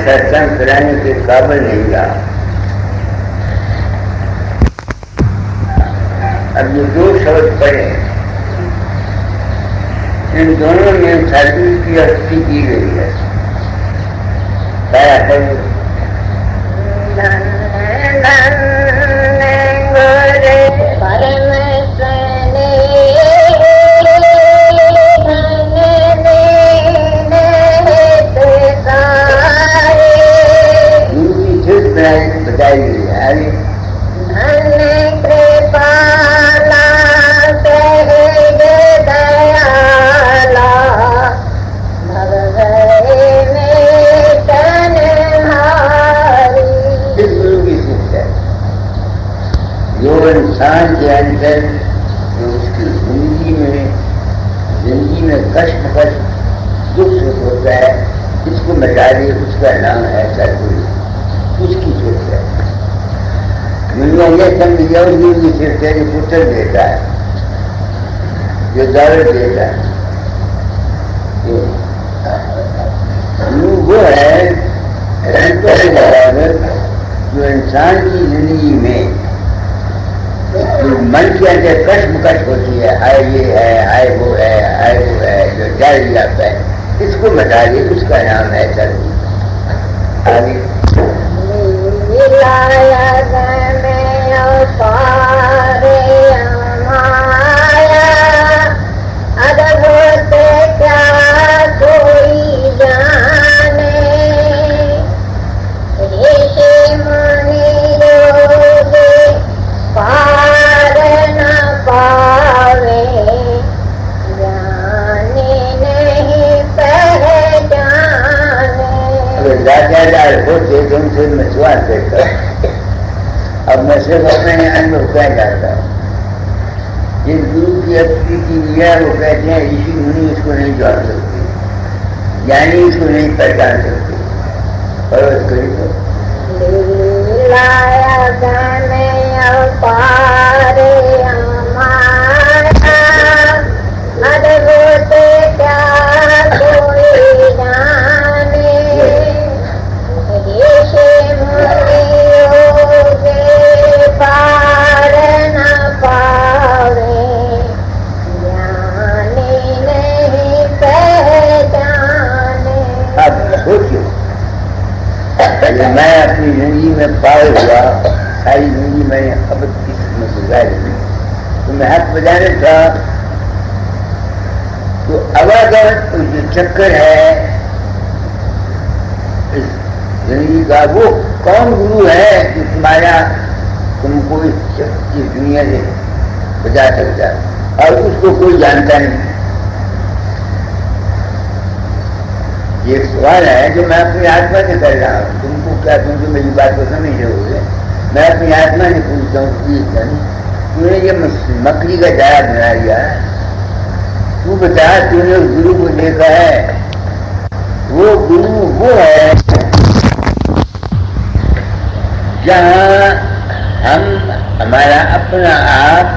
ستسنگ کرانے کے قابل نہیں رہا. اب یہ دو شبد پڑھے، ان دونوں میں سادگی کی ہستی کی گئی ہے. بتائی گئی ہے. جو انسان کے اندر جو اس کی زندگی میں کشمکش دکھ سکھ ہوتا ہے، اس کو مٹا دے، اس کا نام ہے سدگرو. اس کی سوچ ہے. دنیا یہ سمجھ جاؤ زندگی صرف تیرے پتر دیتا ہے، جو دولت دیتا ہے. وہ ہے جو انسان کی زندگی میں من کے اندر کشمکش ہوتی ہے، ہائے یہ ہے، ہائے وہ ہے، ہائے وہ ہے، جو جاری جاتا ہے، اس کو بتا دے، اس کا نام ہے سدگرو. آگے ہوتے تم سے میں سوال کرتا ہوں. اب میں صرف اپنے انوبھو کہہ جاتا ہوں. جس گرو کی اپنی کی ہے وہ کہتے ہیں رشی منی اس کو نہیں جان سکتے، یعنی اس کو نہیں پہچان سکتے. پروت کری تو میں اپنی زندگی میں پائے ہوا، ساری زندگی میں نے ابد کی خدمت گزاری تھی، تو میں حق بجانے تھا. تو اب اگر جو چکر ہے اس زندگی کا، وہ کون گرو ہے جو تمہارا تم کو اس دنیا سے بچا سکتا ہے اور اس کو کوئی جانتا نہیں؟ یہ ایک سوال ہے جو میں اپنی آتما سے کر رہا ہوں. تم کو کیا، تم تو میری بات کو سمجھ رہے ہو گے. میں اپنی آتما سے پوچھتا ہوں کہ تم نے یہ مکڑی کا جایا بنا لیا ہے، تو بتا تم نے اس گرو کو دیکھا ہے؟ وہ گرو وہ ہے جہاں ہم ہمارا اپنا آپ،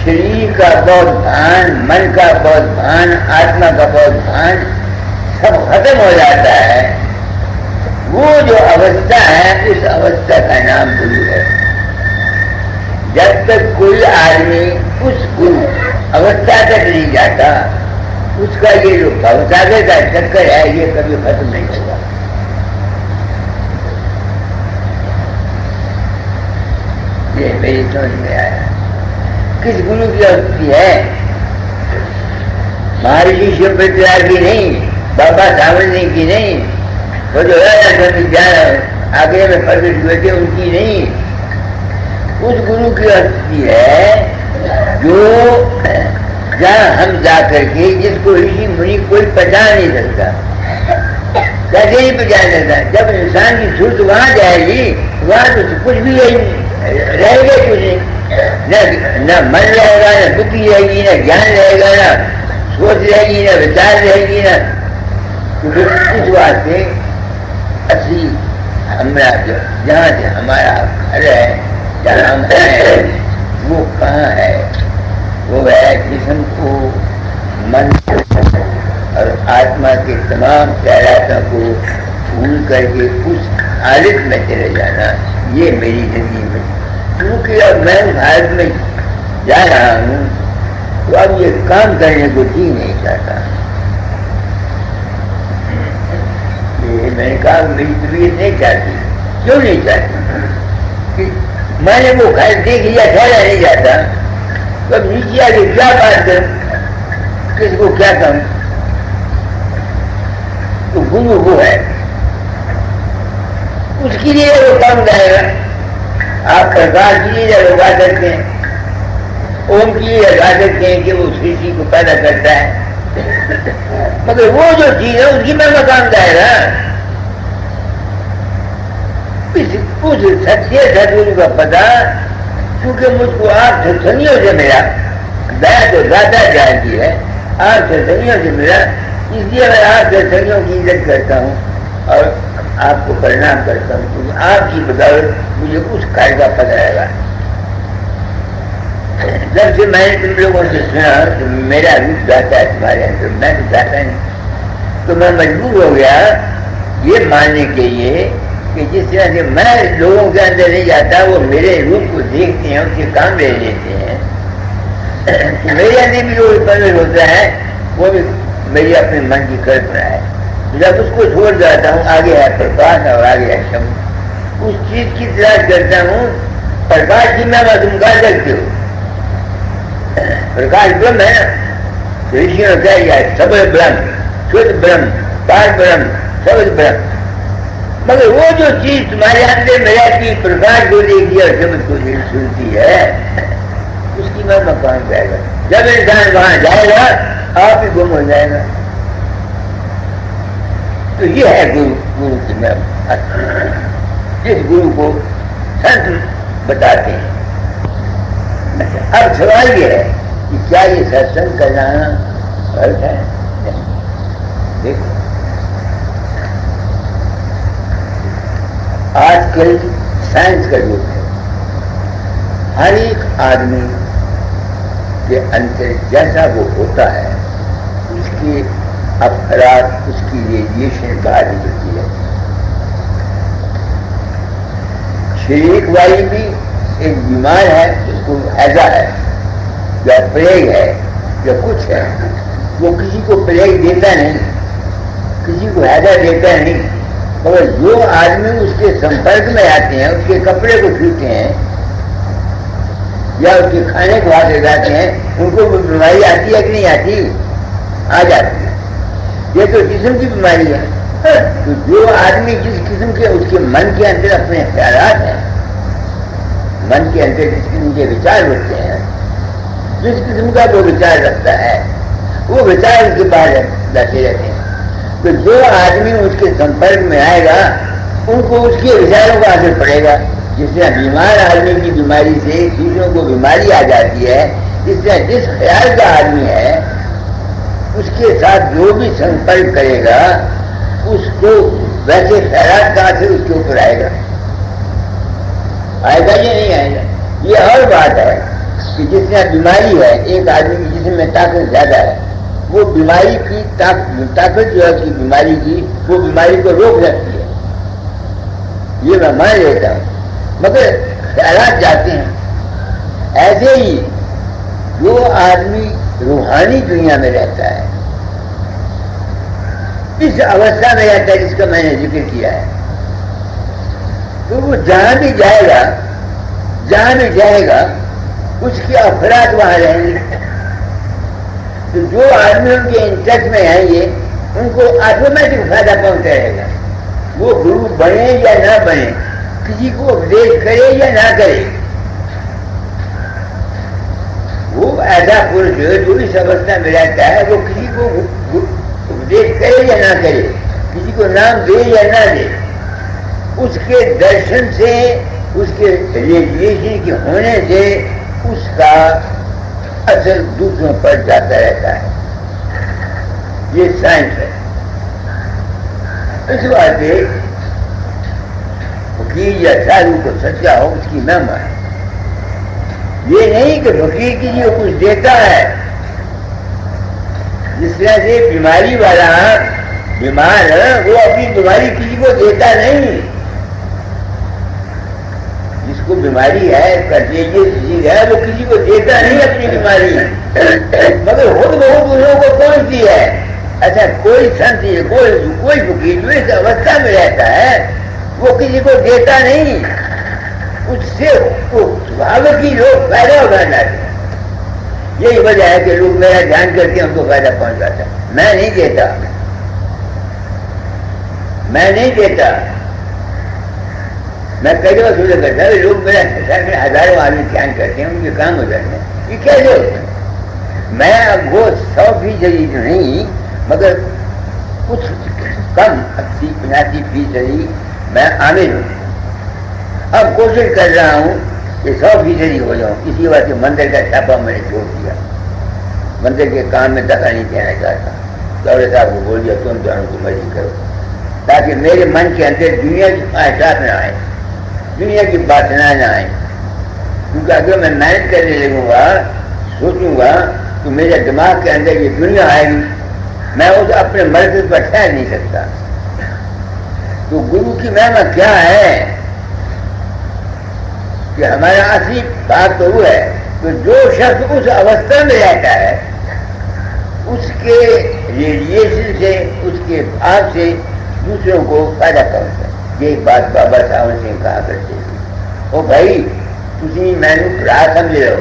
شریر کا بہت بھان، من کا بہت بھان، آتما کا بہت بھان سب ختم ہو جاتا ہے. وہ جو اوستھا ہے اس اوستھا کا نام گرو ہے. جب تک کوئی آدمی اس گرو اوستھا تک نہیں جاتا، اس کا یہ جو بھوساگر کا چکر ہے یہ کبھی ختم نہیں ہوگا. یہ میری سمجھ میں آیا. کس گرو کی اوستھی ہے؟ مہارشی شیو پترا کی نہیں، بابا ساورنی کی نہیں، وہ جو آگے میں پرگٹ ہوئے تھے ان کی نہیں. اس گرو کی ہستی ہے جو جہاں ہم جا کر کے، جس کو رشی منی کوئی پہچان نہیں سکتا. کیسے نہیں پہچان سکتا؟ جب انسان کی صورت وہاں جائے گی، وہاں تو کچھ بھی رہے گا کچھ نہیں. نہ من رہے گا، نہ بکھی رہے گی، نہ جان رہے گا، نہ سوچ رہے گی، نہ وچار رہے گی، نہ. اس واسطے اصلی ہمارا جہاں سے ہمارا گھر ہے، جہاں ہم ہیں، وہ کہاں ہے؟ وہ ہے جسم کو، من اور آتما کے تمام خیالاتوں کو بھول کر کے اس حالت میں چلے جانا، یہ میری زندگی میں، کیونکہ اب میں اس حالت میں جا رہا ہوں تو اب یہ کام کرنے کو جی نہیں چاہتا. یہ میں نے کہا میری طبیعت نہیں چاہتی. کیوں نہیں چاہتی؟ کہ میں نے وہ خیر دیکھ لیا، ٹھہرا نہیں جاتا. تو اب نیچے آ کے کیا بات کروں، کس کو کیا کہوں؟ تو گرو وہ ہے، اس کے لیے وہ کام جائے گا. آپ پرکاش کے لیے لگا سکتے ہیں، اوم کے لیے لگا سکتے ہیں کہ وہ سرشٹی کو پیدا کرتا ہے، مگر وہ جو چیز ہے اس کی میں مقام جائے گا. اس سچے سدگرو کا پتا، کیونکہ مجھ کو آپ ستسنگیوں سے ملا، دیا تو زیادہ جانتی ہے، آپ ستسنگیوں سے ملا، اس لیے میں آپ ستسنگیوں کی عزت کرتا ہوں اور آپ کو پرنام کرتا ہوں، کیونکہ آپ کی بدولت مجھے اس کار کا پتہ لگا. جب سے میں نے تم لوگوں سے سنا تو میرا روپ جاتا ہے تمہارے اندر، میں تو چاہتا نہیں، تو میں مجبور ہو گیا یہ ماننے کے لیے کہ جس طرح سے میں لوگوں کے اندر نہیں جاتا، وہ میرے روپ کو دیکھتے ہیں، اس کے کام لے لیتے ہیں. میرے اندر بھی جو پرورش ہوتا ہے وہ بھی میری اپنے من کی کلپنا ہے. جب اس کو چھوڑ جاتا ہوں، آگے ہے پرکاش اور آگے ہے شم، اس چیز کی تلاش کرتا ہوں. پرکاش کی میں تم کہہ سکتے ہو، پرکاش برہم ہے نا، رشیوں نے کہہ گیا سب برہم، شدھ برہم، پار برہم، سب برہم. مگر وہ جو چیز تمہارے اندر میں رہتی، پرکاش کو دیکھتی اور شبد کو سنتی ہے، اس کی میں مقام جائے گا. جب انسان وہاں جائے گا آپ ہی گم ہو جائے گا. تو یہ ہے گرو کی میں، جس گرو کو سنت بتاتے ہیں. اب سوال یہ ہے کہ کیا یہ ستسنگ کرانا غلط ہے؟ دیکھو آج کل سائنس کا یگ ہے، ہر ایک آدمی کے اندر جیسا وہ ہوتا ہے اس کے افراد، اس کی ریڈیشن باہر نکلتی ہے. شریک والی بھی ایک بیمار ہے، اس کو ہیضہ ہے یا پلیگ ہے یا کچھ ہے، وہ کسی کو پلیگ دیتا نہیں، کسی کو ہیضہ دیتا نہیں، مگر جو آدمی اس کے سمپرک میں آتے ہیں، اس کے کپڑے کو چھوتے ہیں یا اس کے کھانے کو ہاتھ لگاتے ہیں، ان کو بیماری آتی ہے کہ نہیں آتی؟ آ جاتی ہے. یہ تو جسم کی بیماری ہے. تو جو آدمی جس قسم کے اس کے من کے اندر اپنے خیالات ہیں، من کے اندر جس قسم کے وچار ہوتے ہیں، جس قسم کا وہ وچار رکھتا ہے، وہ وچار اس کے باہر جاتے رہتے ہیں. تو جو آدمی اس کے سمپرک میں آئے گا ان کو اس کے وچاروں کا اثر پڑے گا. جس طرح بیمار آدمی کی بیماری سے دوسروں کو بیماری آ جاتی ہے، اس طرح جس خیال کا آدمی ہے اس کے ساتھ جو بھی سمپرک کرے گا اس کو ویسے خیالات کا اثر اس کے اوپر آئے گا. آئے گا یا نہیں آئے گا؟ یہ اور بات ہے کہ جس طرح بیماری ہے، ایک آدمی کی جسم میں طاقت زیادہ ہے، وہ بیماری کی طاقت جو ہے کہ بیماری کی وہ بیماری کو روک سکتی ہے، یہ میں مان لیتا ہوں، مگر خیالات جاتے ہیں. ایسے ہی جو آدمی روحانی دنیا میں رہتا ہے، اس اوستھا میں رہتا ہے جس کا میں نے ذکر کیا ہے، تو وہ جہاں بھی جائے گا، جہاں بھی جائے گا اس کے افراد وہاں رہیں گے. تو جو آدمی ان کے انٹرسٹ میں آئیں گے ان کو آٹومیٹک فائدہ پہنچتا رہے گا. وہ گرو بنے یا نہ بنے، کسی کو اپدیش کرے یا نہ کرے، وہ ایسا پورش جو اس اوستھا میں رہتا ہے وہ کسی کو اپدیش کرے یا نہ کرے، کسی کو نام دے یا نہ دے، اس کے درشن سے، اس کے ریڈیشن کے ہونے سے اس کا اثر دوسروں پر جاتا رہتا ہے. یہ سائنس ہے. اس واسطے فقیر یا سادھو کو سچا ہو اس کی نہ مانے. یہ نہیں کہ فقیر کسی کو کچھ دیتا ہے. جس طرح سے بیماری والا بیمار وہ اپنی بیماری کسی کو دیتا نہیں. جس کو بیماری ہے کنٹیجیس ڈیزیز ہے وہ کسی کو دیتا نہیں اپنی بیماری, مگر خود بہت دوسروں کو پہنچتی ہے. اچھا کوئی سنت کوئی فقیر جو اس اوستھا میں رہتا ہے وہ کسی کو دیتا نہیں, اس سے بھاگ کی لوگ فائدہ اٹھانا چاہتے ہیں. یہی وجہ ہے کہ لوگ میرا دھیان کر کے ہم کو فائدہ پہنچاتا ہے. میں نہیں دیتا, میں نہیں دیتا. میں کئی دفعہ سوچا کرتا ہے لوگ میرا ہزاروں آدمی دھیان کرتے ہیں, ان کے کام ہو جاتے ہیں, یہ کیسے ہوتا ہے؟ میں وہ 100% نہیں مگر کچھ کم 80-85% میں عامل ہوں. اب کوشش کر رہا ہوں کہ 100% ہو جاؤں. اسی وجہ سے مندر کا چھاپا میں نے چھوڑ دیا, مندر کے کام میں دخل نہیں دینا چاہتا. دولت صاحب کو بول دیا تم دونوں کو مرضی کرو, تاکہ میرے من کے اندر دنیا کی خواہشات نہ آئے, دنیا کی باتیں نہ آئیں. کیونکہ اگر میں محنت کرنے لگوں گا, سوچوں گا تو میرے دماغ کے اندر یہ دنیا آئے گی, میں اس اپنے مرکز پر ٹھہر نہیں سکتا. تو گرو کی مہما کیا ہے کہ ہمارا اصلی بات تو وہ ہے کہ جو شخص اس اوستھا میں رہتا ہے اس کے ریڈیشن سے, اس کے بھاگ سے دوسروں کو فائدہ پہنچتا ہے. یہ بات بابا ساون سنگھ کہا کرتے تھے, او بھائی تھی مینو پڑا سمجھ لو,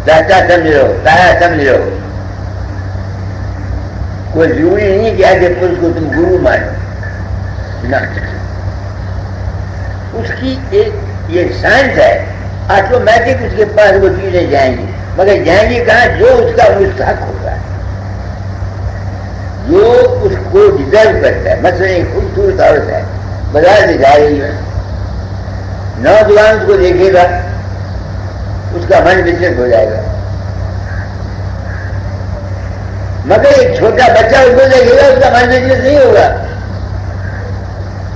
داتا سمجھ لو, تایا سمجھ لو, کوئی ضروری نہیں کہ ایسے پولیس کو تم گرو مانو نہ. اس کی ایک یہ سائنس ہے, آٹومیٹک اس کے پاس وہ چیزیں جائیں گی, مگر جائیں گی کہاں؟ جو اس کا مستحق ہوگا, جو اس کو ڈیزرو کرتا ہے. مثلا ایک خوبصورت عورت ہے, بازار سے جا رہی ہے, نوجوان اس کو دیکھے گا, اس کا من بچت ہو جائے گا. مگر ایک چھوٹا بچہ اس کو دیکھے گا, اس کا من بچت نہیں ہوگا.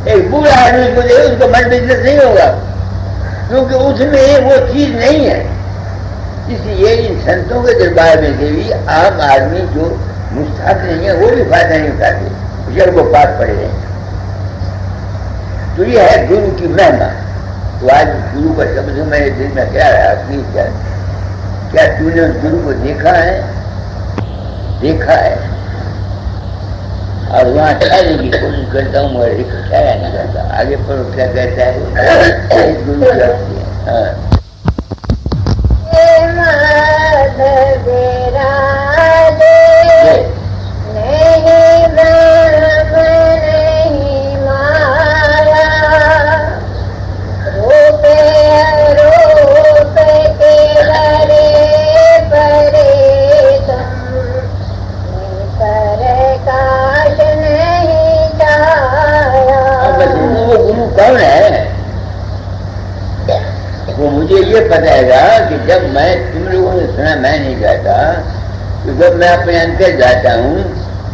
ایک بوڑھا آدمی اس کو دیکھے, اس کا من بچت نہیں ہوگا, کیونکہ اس میں وہ چیز نہیں ہے. اس لیے ان سنتوں کے دربار میں سے بھی عام آدمی جو مستحق نہیں ہے وہ بھی فائدہ نہیں اٹھاتے, بشر کو پاس پڑے رہے. تو یہ ہے گرو کی مہما. تو آج گرو کا شبد میں دل میں کیا رہا کہ کیا تو نے اس گرو کو دیکھا ہے؟ دیکھا ہے, اور وہاں ٹھہرنے کی کوشش کرتا ہوں مگر ایک ٹھہرا نہیں کرتا. آگے پڑھو کیا کہتا ہے گرو کا. کون ہے وہ مجھے یہ بتائے گا کہ جب میں تم لوگوں نے سنا میں نہیں جاتا, تو جب میں اپنے اندر جاتا ہوں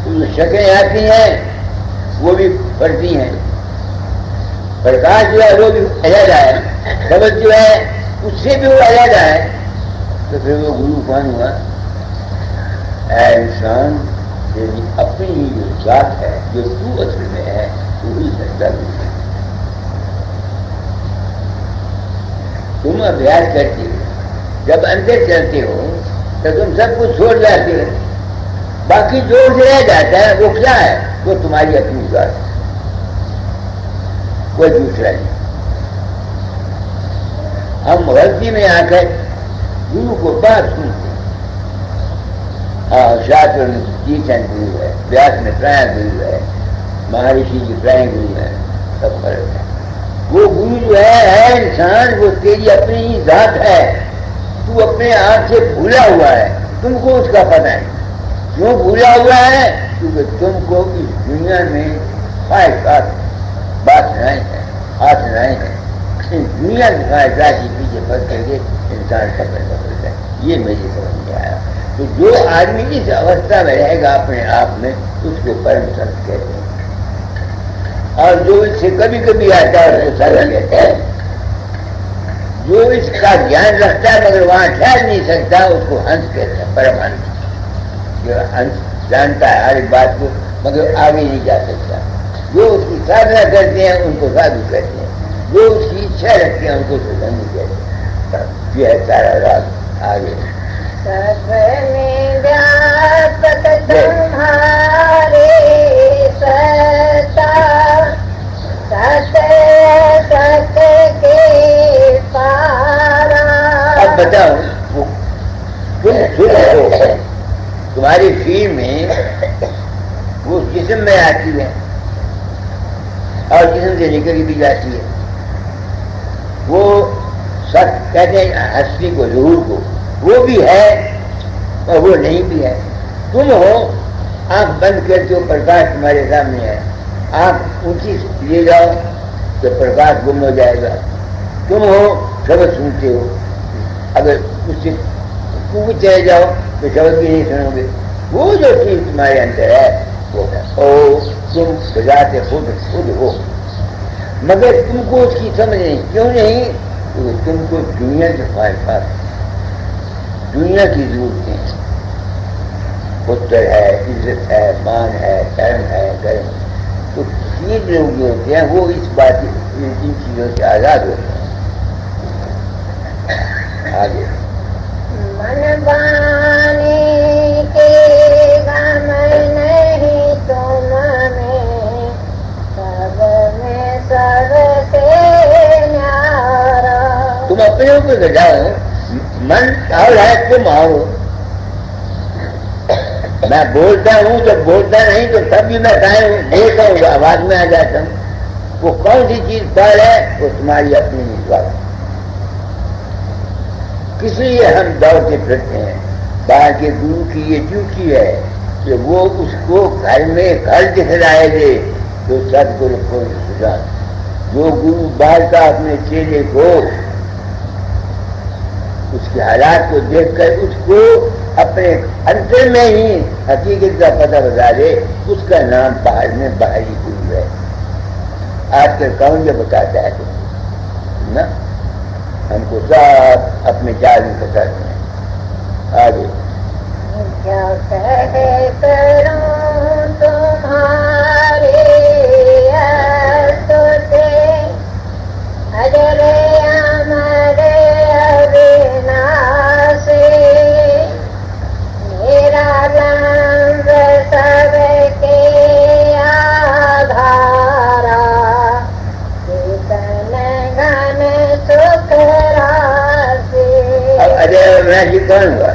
تو جو شکلیں آتی ہیں وہ بھی پڑتی ہیں. پرکاش جو ہے وہ بھی علیحدہ ہے, شبد جو ہے اس سے بھی وہ علیحدہ ہے. تو پھر وہ گرو کون ہوا؟ اے انسان تیری اپنی ہی جو ذات ہے, جو تو اصل میں ہے, وہی سچا گرو ہے. تم ابھیاس کرتے ہو, جب اندر چلتے ہو تو تم سب کچھ چھوڑ جاتے ہو, باقی جو رہ جاتا ہے وہ کیا ہے؟ وہ تمہاری اپنی ذات ہے, کوئی دوسرا نہیں. ہم غلطی میں آ کر گرو کو بات سنتے ہیں. شاستر میں تیسن گرو ہے, ویاس میں تریا گرو ہے, مہارشی کی تریا گرو ہے, سب فرق ہے. وہ گرو جو ہے انسان, وہ تیری اپنی ہی ذات ہے. تو اپنے آپ سے بھولا ہوا ہے, تم کو اس کا پتہ نہیں. کیوں بھولا ہوا ہے؟ کیونکہ تم کو اس دنیا میں خواہشات بات رہے ہیں, ہاتھ رہے ہیں. اس دنیا کی خواہشات کے پیچھے پڑ کر کے انسان سفر کرتا ہے. یہ میری سمجھ میں آیا. تو جو آدمی اس اوستھا میں رہے گا اپنے آپ میں, اس کو پرم ست کہتے ہیں. اور جو اس سے کبھی کبھی آتا ہے اس کو سزا کہتا ہے. جو اس کا دھیان رکھتا ہے مگر وہاں ٹھہر نہیں سکتا, اس کو ہنس کہتے ہیں, پرم ہنس. جو ہنس جانتا ہے ہر ایک بات کو، مگر آگے نہیں جا سکتا. جو اس کی سادھنا کرتے ہیں ان کو سادھو کہتے ہیں، جو اس کی اچھا رکھتے ہیں ان کو سدھنو کہتے ہیں. یہ ہے سارا راز. آگے سب میں ویاپک تمہارے ستا، ست ست کے پارا. اب بتاؤ تم خود ہو، تمہاری فیل میں وہ جسم میں آتی ہے اور جسم سے نکل بھی جاتی ہے. وہ سچ کہتے ہیں ہستی کو، ظہور کو، وہ بھی ہے اور وہ نہیں بھی ہے. تم ہو، آنکھ بند کرتے ہو، پرکاش تمہارے سامنے ہے، آنکھ اونچی لے جاؤ تو پرکاش گم ہو جائے گا. تم ہو، شبد سنتے ہو، اگر اس سے کوچ چلے جاؤ تو شبد بھی نہیں سنو گے. وہ جو چیز تمہارے اندر ہے وہ ہے، او تم بذات خود خود ہو، مگر تم کو اس کی سمجھ نہیں. کیوں نہیں؟ کیونکہ تم کو دنیا کے خواہشات، دنیا کی ضرورتیں، پتر ہے، عزت ہے، مان ہے، کرم ہے، گرم، تو چیز لوگ جو ہوتے ہیں وہ اس بات ان چیزوں سے آزاد ہوتے ہیں. آگے من بانے کے غم نہیں تم میں، سب میں سب سے نیارا. تم اپنے اوپر گجاؤ، من اور ہے تم آؤ. میں بولتا ہوں جب بولتا نہیں تو تب بھی میں قائم ہوں، بولتا ہوں آواز میں آ جاتا ہوں. وہ کون سی چیز پر ہے؟ وہ تمہاری اپنی نسبت. کس لیے ہم دوڑتے پھرتے ہیں؟ باہر کے گرو کی یہ ڈیوٹی ہے کہ وہ اس کو گھر میں گھر دکھلائے دے تو سد گرو کو سجا. جو گرو باہر کا اپنے چیلے کو اس کے حالات کو دیکھ کر اس کو اپنے انتر میں ہی حقیقت کا پتہ بتا دے، اس کا نام باہر میں باہری گرو ہے. آج کل کون یہ بتاتا ہے نا؟ ہم کو سب اپنے چال میں بتاتے ہیں. آگے کیا کہہ کروں تمہارے سے اجر امر اوناسے، میرا رنگ سب کے آدھارا، چیتن گن سکھ راسے. اب اجے میں جی کون ہوا؟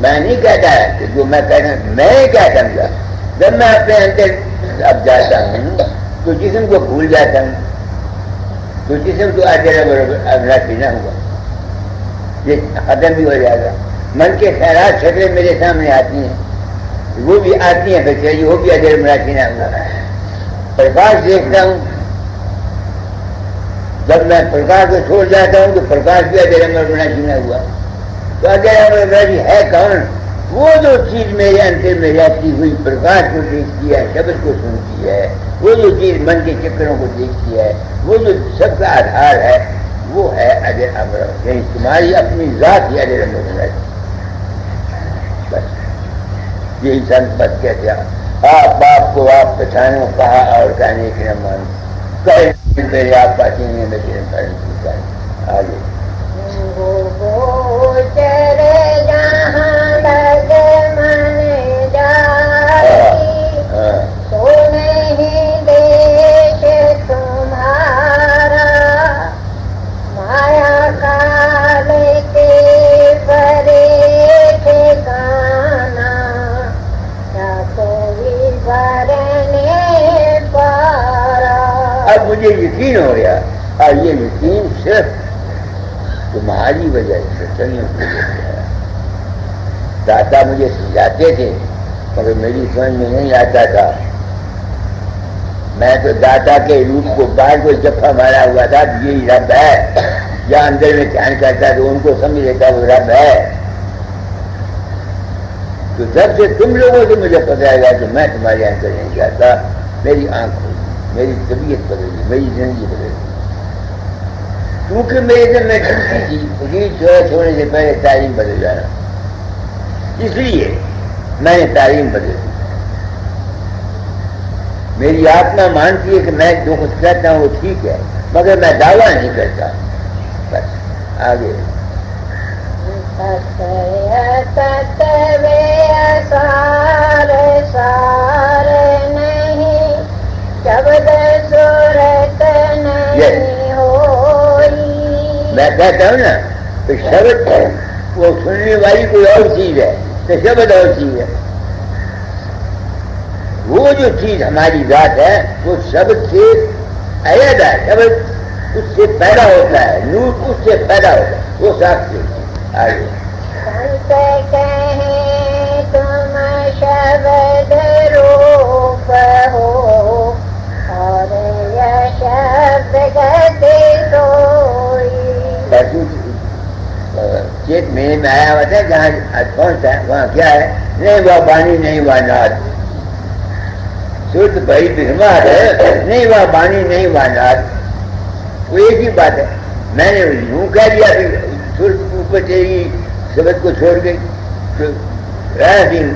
میں نہیں کہتا ہے کہ جو میں کہتا ہوں، میں کیا سمجھا؟ جب میں اپنے اندر اب جاتا ہوں تو جسم کو بھول جاتا ہوں، تو جسم تو ابھی نہ ہوا، یہ ختم بھی ہو جائے گا. من کے خیالات شکلیں میرے سامنے آتی ہیں، وہ بھی آتی ہیں بچے، وہ بھی اجر مراٹھی نہ ہوا. پرکاش دیکھتا ہوں، جب میں پرکاش کو چھوڑ جاتا ہوں تو پرکاش بھی اجر مراٹھی نہ ہوا. تو اجر مراٹھی ہے کون؟ وہ جو چیز میرے اندر میں رہتی ہوئی پرکاش کو دیکھتی ہے، شبد کو سنتی ہے، وہ جو چیز من کے چکروں کو دیکھتی ہے، وہ جو سب کا آدھار ہے، وہ ہے اجر امر. یعنی تمہاری اپنی ذات ہی اجر امر ہے. بس یہی سنت بس کہتے ہیں. آپ باپ کو آپ پہچانو، کہا اور کہنے کے نہ مانو، کہے پہلے آپ پاتے ہیں لیکن آگے گوچر جہاں لگ من جائی، تو نہیں دیش تمہارا، مایا کال کے پرے ٹھکانا، کیا کوئی بھرنے پارا. اب مجھے یقین ہو گیا، اور یہ یقین صرف تمہاری وجہ سے چلنے کی وجہ ہے. داتا مجھے سمجھاتے تھے مگر میری سمجھ میں نہیں آتا تھا. میں تو داتا کے روپ کو باہر کو جفا مارا ہوا تھا، یہی رب ہے، یا اندر میں دھیان کرتا تو ان کو سمجھ لیتا وہ رب ہے. تو جب سے تم لوگوں سے مجھے پتہ لگا کہ میں تمہارے اندر نہیں جاتا، میری آنکھ کھلی، میری طبیعت بدلی، میری زندگی بدلی. کیونکہ میرے دل میں ڈھوٹی تھی، مجھے چھوڑنے سے پہلے تعلیم بدل جانا. اس لیے میں نے تعلیم بدل دی. میری آتما مانتی ہے کہ میں جو کچھ کہتا ہوں وہ ٹھیک ہے، مگر میں دعویٰ نہیں کرتا. بس آگے سار سار نہیں شبد صورت نہیں ہوئی. میں کہتا ہوں نا تو شبد ہے وہ سننے والی کوئی اور چیز ہے، تو شبد اور چیز ہے. وہ جو چیز ہماری ذات ہے وہ شبد سے علیحدہ ہے. شبد اس سے پیدا ہوتا ہے، نور اس سے پیدا ہوتا ہے، وہ ساتھ سے. آگے سنت کہیں تم شبد روپ ہو اور یہ شبد گتی سوئی. چیت میں آیا ہوا تھا جہاں آج پہنچتا ہے وہاں کیا ہے؟ نہیں وہ بانی نہیں وہ ناد. شدھ بھائی بہمار ہے، نہیں وہ بانی نہیں وہ ناد. وہ ایک ہی بات ہے. میں نے یوں کہہ دیا کہ اوپر تیری شبد کو چھوڑ گئی تو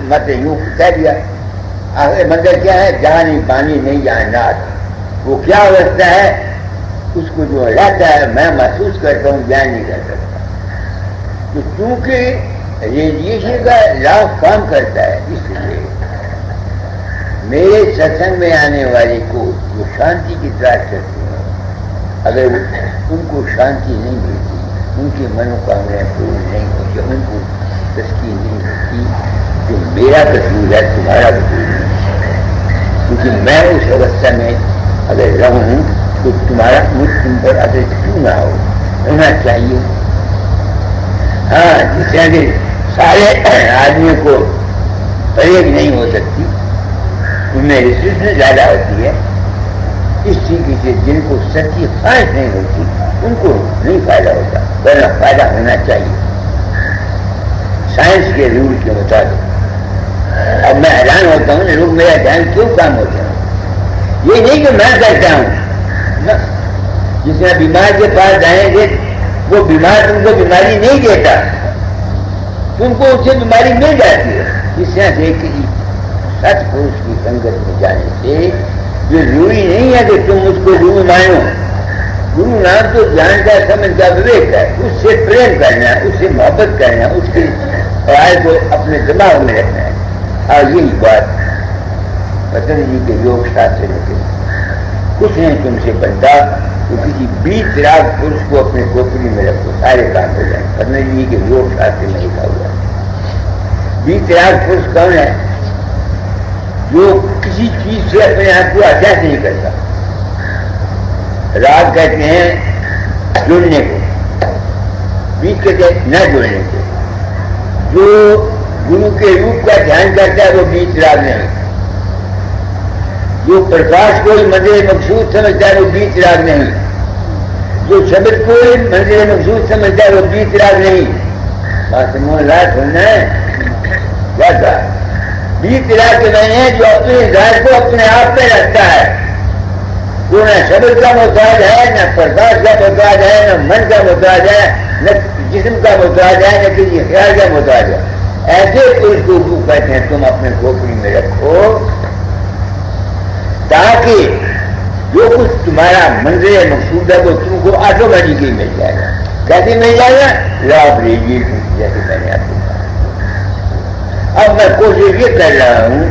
مت یوں کہہ دیا. آخر منظر کیا ہے؟ جہاں نہیں پانی نہیں جہاں ناد. وہ کیا اوستھا ہے اس کو جو رہتا ہے میں محسوس کرتا ہوں، بیان نہیں کر سکتا. تو چونکہ ریڈیشن کا لاکھ کام کرتا ہے، اس لیے میرے ستسنگ میں آنے والے کو جو شانتی کی تلاش کرتے ہیں، اگر ان کو شانتی نہیں ملتی، ان کی منوکامنائیں پوری نہیں ہوتی، ان کو تسکین نہیں ہوتی، جو میرا قصور ہے تمہارا قصور نہیں. کیونکہ میں اس اوستھا میں اگر رہوں تو تمہارا مجھ تم پر اثر کیوں نہ ہو، ہونا چاہیے. ہاں جس طرح کہ سارے آدمیوں کو پرہیز نہیں ہو سکتی، ان میں ریسٹرکشن زیادہ ہوتی ہے. اس طریقے سے جن کو سچی خواہش نہیں ہوتی ان کو نہیں فائدہ ہوتا، ورنہ فائدہ ہونا چاہیے سائنس کے رول کے مطابق. اب میں حیران ہوتا ہوں لوگ میرا دھیان کیوں کام ہوتا ہے. یہ نہیں کہ میں کرتا ہوں، جس طرح بیمار کے پاس جائیں گے وہ بیمار تم کو بیماری نہیں دیتا، تم کو اس سے بیماری مل جاتی ہے. اس طرح سے کسی سچ پروش کی سنگت میں جانے سے یہ ضروری نہیں ہے کہ تم اس کو گرو مانو. گرو نام تو جان کا سمجھ کا وویک ہے، اس سے پریم کرنا، اس سے محبت کرنا، اس کی رائے کو اپنے دماغ میں رکھنا ہے. اور یہی بات پتنجلی کے یوگ شاستر میں کہی، کچھ نہیں تم سے بنتا تو کسی 20 راگ پروش کو اپنے کھوپڑی میں رکھو، سارے کام ہو جائیں. پتنجلی کے یوگ شاستر میں لکھا ہوا ہے. 20 راگ پروش کون ہے؟ جو کسی چیز سے اپنے آپ کو احساس نہیں کرتا. راگ کہتے ہیں جڑنے کو، بیچ کہتے ہیں نہ جڑنے کو. جو گرو کے روپ کا دھیان کرتا ہے وہ بیچ راگ نہیں. جو پرکاش کو منزل مقصود سمجھتا ہے وہ بیچ راگ نہیں. جو شبد کو منزل مقصود سمجھتا ہے وہ بیچ راگ نہیں. بات رات ہونا ہے کیا تھا؟ 20 راگ کے معنی ہے جو اپنے ذات کو اپنے آپ میں رکھتا ہے. وہ نہ شبد کا محتاج ہے، نہ پرکاش کا محتاج ہے، نہ من کا محتاج ہے، نہ جسم کا محتاج ہے، نہ کسی خیال کا محتاج ہے. ایسے پورش کو کہتے ہیں تم اپنے کھوپڑی میں رکھو تاکہ جو کچھ تمہارا منزل مقصود ہے وہ تم کو آٹومیٹکلی مل جائے گا. کیسے مل جائے گا؟ لا آف ریڈیشن، جیسے میں نے آپ کو کہا. اب میں کوشش یہ کر رہا ہوں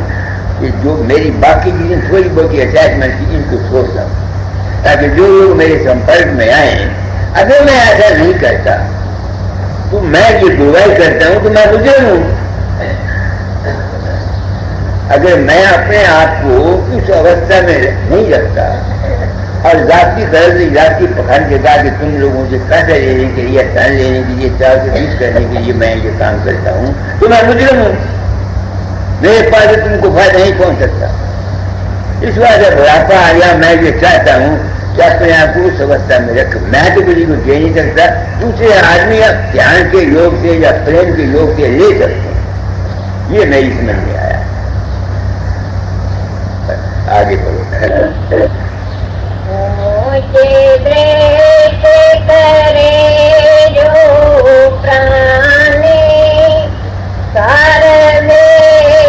کہ جو میری باقی چیزیں تھوڑی بہت اٹیچمنٹ کی ان کو چھوڑ دوں، تاکہ جو لوگ میرے سمپرک میں آئیں، اگر میں ایسا نہیں کرتا تو میں یہ گواہی کرتا ہوں کہ میں مجرم ہوں. اگر میں اپنے آپ کو اس اوستھا میں نہیں رکھتا اور ذاتی غرض ذاتی پکھان کے ساتھ کہ تم لوگوں سے پیسے لینے کے لیے، ٹائم لینے کے لیے، چار سے بیس کرنے کے لیے میں یہ کام کرتا ہوں تو میں مجرم ہوں. میرے پاس تم کو فائدہ نہیں پہنچ سکتا. اس وجہ سے بڑھاپا آ گیا. میں یہ چاہتا ہوں کہ اپنے آپ کو اس اوستھا میں رکھ. میں تو کسی کو دے نہیں سکتا، دوسرے آدمی اب دھیان کے یوگ سے یا پریم کے یوگ سے لے سکتے ہیں. یہ میری سمجھ میں آیا. آگے بڑھو. مجھے دریش کرے جو پرانے کار میں